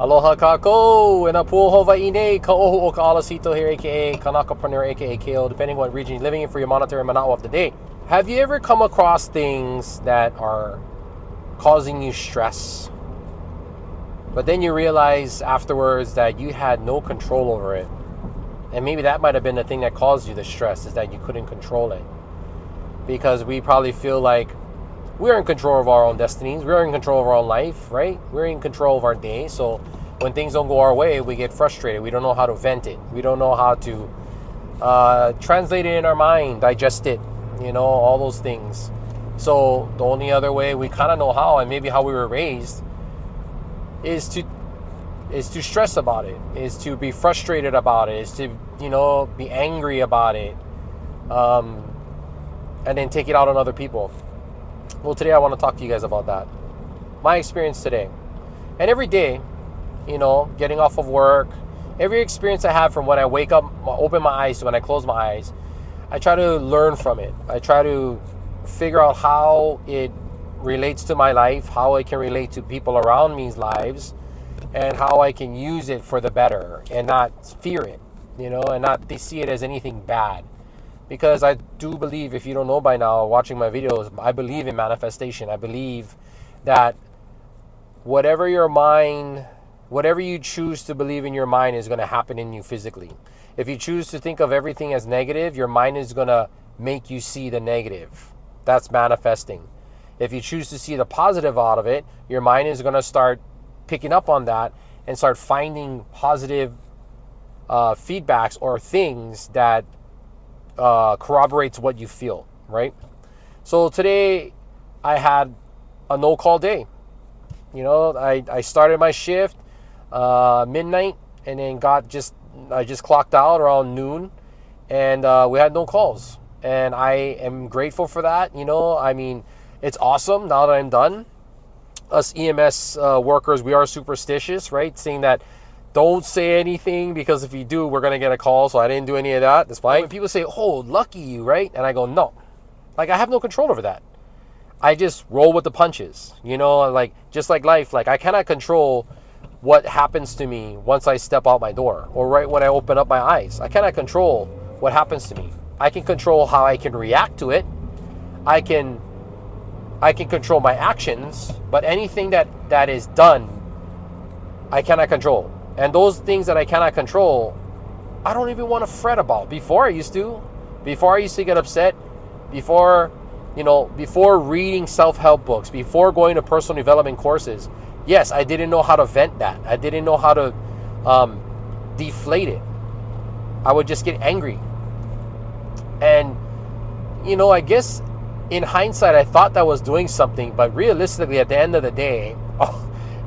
Aloha kako, and a pool Hawaii kaohu o ka alasito here, aka Kanakapreneur, aka KO, depending on what region you're living in for your monetary mana'o of the day. Have you ever come across things that are causing you stress, but then you realize afterwards that you had no control over it? And maybe that might have been the thing that caused you the stress, is that you couldn't control it. Because we probably feel like we're in control of our own destinies. We're in control of our own life, right? We're in control of our day. So when things don't go our way, we get frustrated. We don't know how to vent it. We don't know how to translate it in our mind, digest it, all those things. So the only other way we kind of know how, and maybe how we were raised, is to stress about it, is to be frustrated about it, is to, be angry about it, and then take it out on other people. Well, today I want to talk to you guys about that. My experience today. And every day, getting off of work, every experience I have from when I wake up, open my eyes to when I close my eyes, I try to learn from it. I try to figure out how it relates to my life, how it can relate to people around me's lives, and how I can use it for the better and not fear it, and not see it as anything bad. Because I do believe, if you don't know by now, watching my videos, I believe in manifestation. I believe that whatever you choose to believe in your mind is going to happen in you physically. If you choose to think of everything as negative, your mind is going to make you see the negative. That's manifesting. If you choose to see the positive out of it, your mind is going to start picking up on that and start finding positive feedbacks or things that corroborates what you feel, right? So today I had a no-call day. I started my shift midnight, and then I just clocked out around noon, and we had no calls. And I am grateful for that. It's awesome now that I'm done. Us EMS workers, we are superstitious, right? Saying that don't say anything, because if you do, we're going to get a call. So I didn't do any of that. That's fine. When people say, oh, lucky you, right? And I go, no. I have no control over that. I just roll with the punches, just like life. I cannot control what happens to me once I step out my door or right when I open up my eyes. I cannot control what happens to me. I can control how I can react to it. I can control my actions, but anything that is done, I cannot control. And those things that I cannot control, I don't even want to fret about. Before I used to get upset, before reading self-help books, before going to personal development courses, yes, I didn't know how to vent that. I didn't know how to deflate it. I would just get angry. And, I guess in hindsight, I thought that was doing something, but realistically, at the end of the day,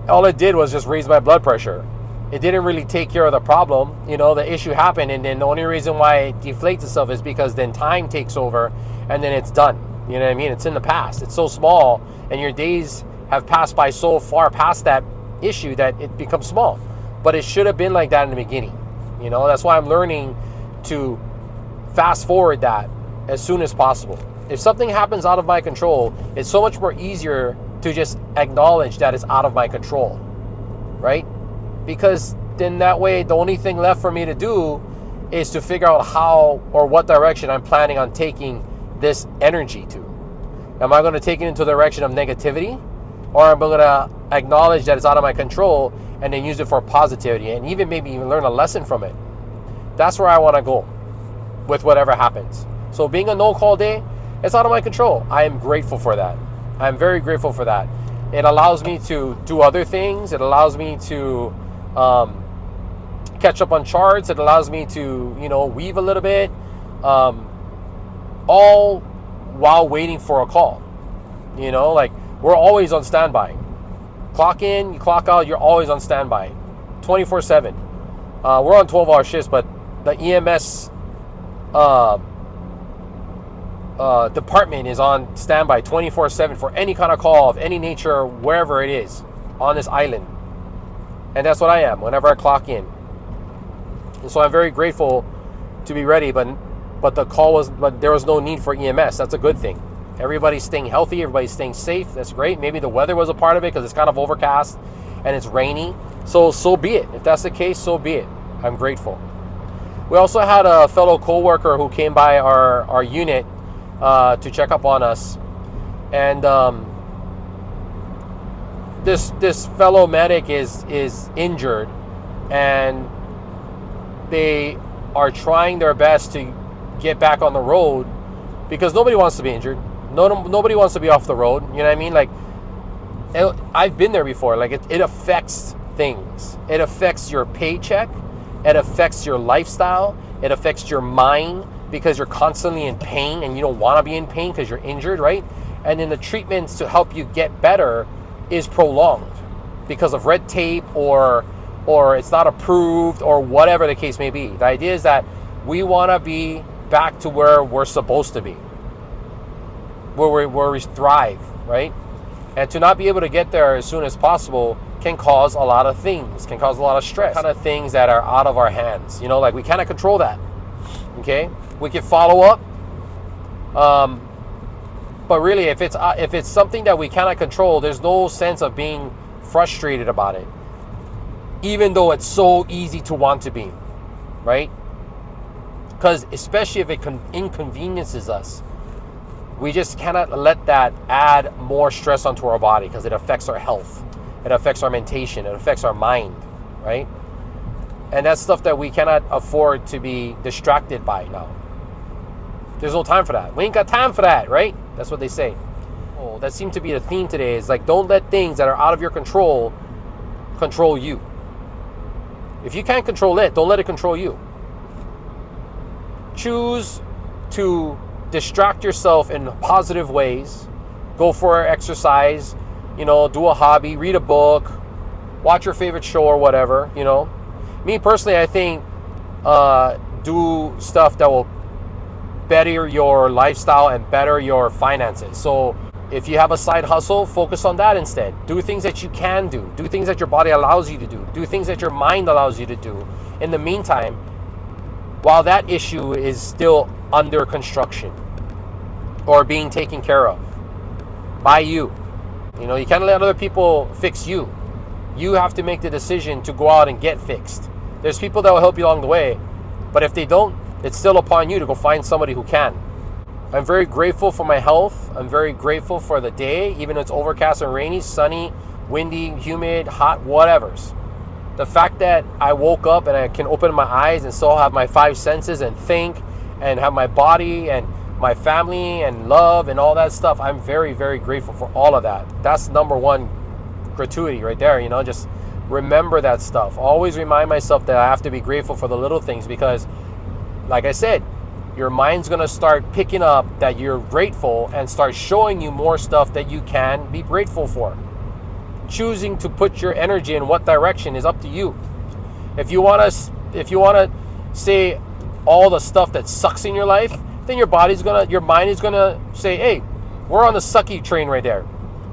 all it did was just raise my blood pressure. It didn't really take care of the problem. The issue happened, and then the only reason why it deflates itself is because then time takes over, and then it's done. You know what I mean? It's in the past. It's so small, and your days have passed by so far past that issue that it becomes small. But it should have been like that in the beginning. That's why I'm learning to fast forward that as soon as possible. If something happens out of my control, it's so much more easier to just acknowledge that it's out of my control, right? Because then that way, the only thing left for me to do is to figure out how or what direction I'm planning on taking this energy to. Am I going to take it into the direction of negativity, or am I going to acknowledge that it's out of my control and then use it for positivity and maybe even learn a lesson from it? That's where I want to go with whatever happens. So being a no-call day, it's out of my control. I am grateful for that. I'm very grateful for that. It allows me to do other things. It allows me to catch up on charts. It allows me to, weave a little bit, all while waiting for a call. We're always on standby. Clock in, you clock out, you're always on standby, 24/7. We're on 12-hour shifts, but the EMS department is on standby 24/7 for any kind of call of any nature, wherever it is on this island. And that's what I am whenever I clock in. And so I'm very grateful to be ready, but there was no need for EMS. That's a good thing. Everybody's staying healthy, everybody's staying safe. That's great. Maybe the weather was a part of it because it's kind of overcast and it's rainy. So be it. If that's the case, so be it. I'm grateful. We also had a fellow co-worker who came by our unit to check up on us, and this fellow medic is injured, and they are trying their best to get back on the road because nobody wants to be injured. Nobody wants to be off the road. You know what I mean? Like, I've been there before. Like, it affects things. It affects your paycheck. It affects your lifestyle. It affects your mind because you're constantly in pain and you don't want to be in pain because you're injured, right? And then the treatments to help you get better is prolonged because of red tape or it's not approved or whatever the case may be. The idea is that we want to be back to where we're supposed to be, where we thrive, right? And to not be able to get there as soon as possible can cause a lot of things, can cause a lot of stress, kind of things that are out of our hands. You know, like, we cannot control that, okay? We can follow up, but really, if it's something that we cannot control, there's no sense of being frustrated about it, even though it's so easy to want to be, right? Because especially if it inconveniences us, we just cannot let that add more stress onto our body because it affects our health. It affects our mentation. It affects our mind, right? And that's stuff that we cannot afford to be distracted by now. There's no time for that. We ain't got time for that, right? That's what they say. Oh, that seemed to be the theme today, is like, don't let things that are out of your control you. If you can't control it, don't let it control you. Choose to distract yourself in positive ways. Go for exercise, you know, do a hobby, read a book, watch your favorite show or whatever, you know. Me personally, I think do stuff that will better your lifestyle and better your finances. So if you have a side hustle, focus on that instead. Do things that you can do. Do things that your body allows you to do. Do things that your mind allows you to do. In the meantime, while that issue is still under construction or being taken care of by you. You know, you can't let other people fix you. You have to make the decision to go out and get fixed. There's people that will help you along the way, but if they don't, it's still upon you to go find somebody who can. I'm very grateful for my health. I'm very grateful for the day, even though it's overcast and rainy, sunny, windy, humid, hot, whatever's. The fact that I woke up and I can open my eyes and still have my 5 senses and think and have my body and my family and love and all that stuff, I'm very, very grateful for all of that. That's number one gratuity right there, you know, just remember that stuff. Always remind myself that I have to be grateful for the little things because, like I said, your mind's going to start picking up that you're grateful and start showing you more stuff that you can be grateful for. Choosing to put your energy in what direction is up to you. If you want to say all the stuff that sucks in your life, then your mind is gonna say, hey, we're on the sucky train right there.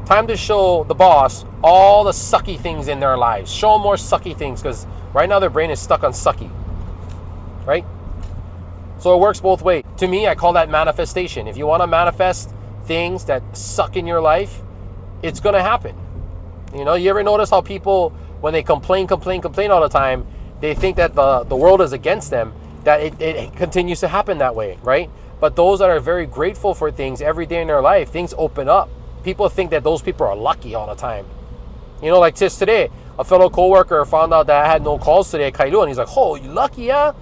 Time to show the boss all the sucky things in their lives. Show them more sucky things, because right now their brain is stuck on sucky, right? So it works both ways. To me, I call that manifestation. If you want to manifest things that suck in your life, it's gonna happen. You know, you ever notice how people, when they complain all the time, they think that the world is against them, that it continues to happen that way, right? But those that are very grateful for things every day in their life, things open up. People think that those people are lucky all the time. You know, like just today, a fellow coworker found out that I had no calls today at Kailu, and he's like, oh, you lucky, yeah?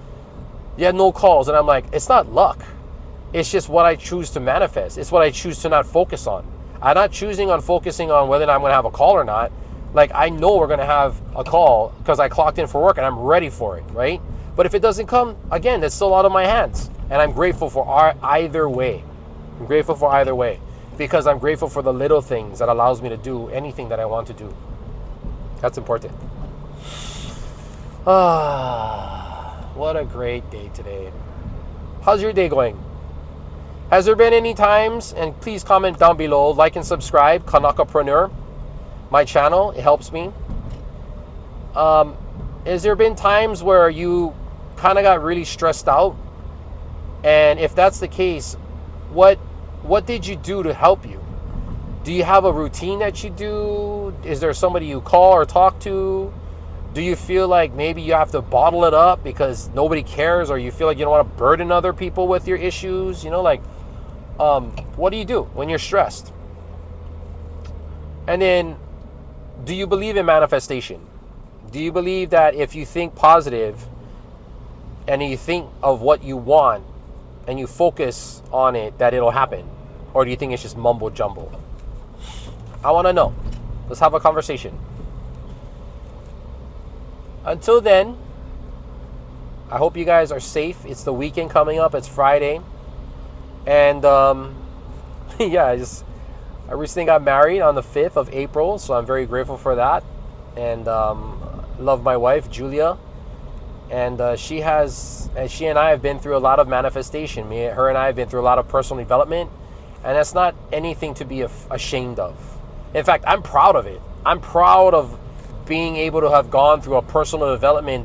You had no calls. And I'm like, it's not luck. It's just what I choose to manifest. It's what I choose to not focus on. I'm not focusing on whether or not I'm going to have a call or not. Like, I know we're going to have a call because I clocked in for work and I'm ready for it, right? But if it doesn't come, again, it's still out of my hands. And I'm grateful for either way. I'm grateful for either way because I'm grateful for the little things that allows me to do anything that I want to do. That's important. What a great day today. How's your day going? Has there been any times, and please comment down below, like and subscribe, Kanakapreneur, my channel, it helps me. Has there been times where you kind of got really stressed out? And if that's the case, what did you do to help you? Do you have a routine that you do? Is there somebody you call or talk to? Do you feel like maybe you have to bottle it up because nobody cares, or you feel like you don't want to burden other people with your issues? What do you do when you're stressed? And then, do you believe in manifestation? Do you believe that if you think positive and you think of what you want and you focus on it, that it'll happen? Or do you think it's just mumbo jumbo? I want to know. Let's have a conversation. Until then, I hope you guys are safe. It's the weekend coming up. It's Friday. And yeah, I recently got married on the 5th of April, so I'm very grateful for that. And love my wife, Julia. And she and I have been through a lot of manifestation. Her and I have been through a lot of personal development. And that's not anything to be ashamed of. In fact, I'm proud of it. I'm proud of being able to have gone through a personal development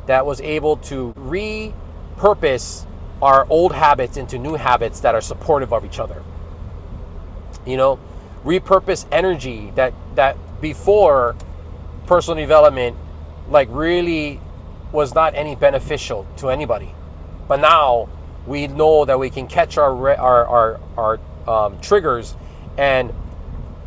that was able to repurpose our old habits into new habits that are supportive of each other. Repurpose energy that before personal development really was not any beneficial to anybody. But now we know that we can catch our triggers and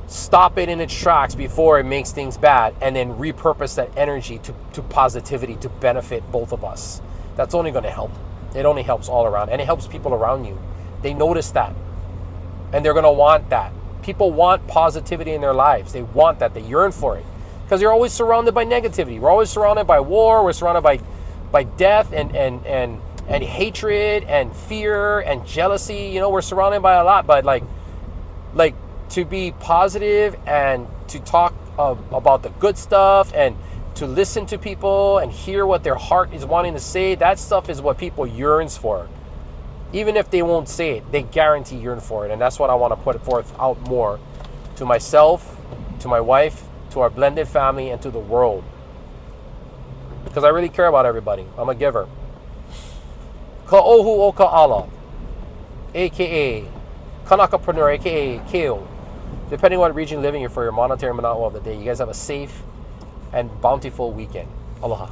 stop it in its tracks before it makes things bad, and then repurpose that energy to positivity to benefit both of us. That's only going to help. It only helps all around, and it helps people around you. They notice that, and they're going to want that. People want positivity in their lives. They want that. They yearn for it, because you're always surrounded by negativity. We're always surrounded by war. We're surrounded by death and hatred and fear and jealousy. We're surrounded by a lot, but like to be positive and to talk about the good stuff and to listen to people and hear what their heart is wanting to say, that stuff is what people yearns for. Even if they won't say it, they guarantee yearn for it. And that's what I want to put forth out more to myself, to my wife, to our blended family, and to the world. Because I really care about everybody. I'm a giver. Ka'ohu o ka'ala, a.k.a. Kanakapreneur, a.k.a. Keo. Depending on what region you're living in for your monetary amount of the day. You guys have a safe and bountiful weekend. Aloha.